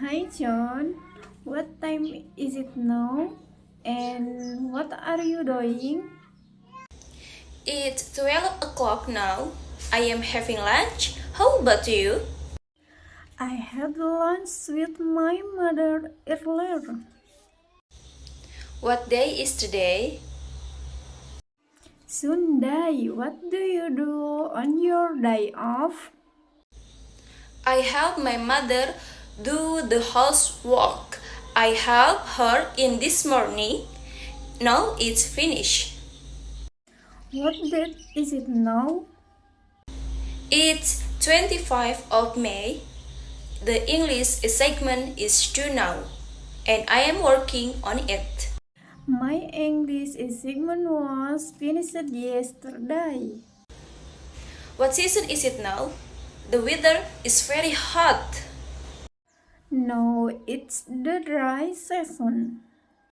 Hi John, what time is it now? And what are you doing? It's 12 o'clock now. I am having lunch. How about you? I had lunch with my mother earlier. What day is today? Sunday, what do you do on your day off? I help my mother do the housework. I helped her in this morning. Now it's finished. What date is it now? It's 25th of May. The English segment is due now, and I am working on it. My English segment was finished yesterday. What season is it now? The weather is very hot. No, it's the dry season.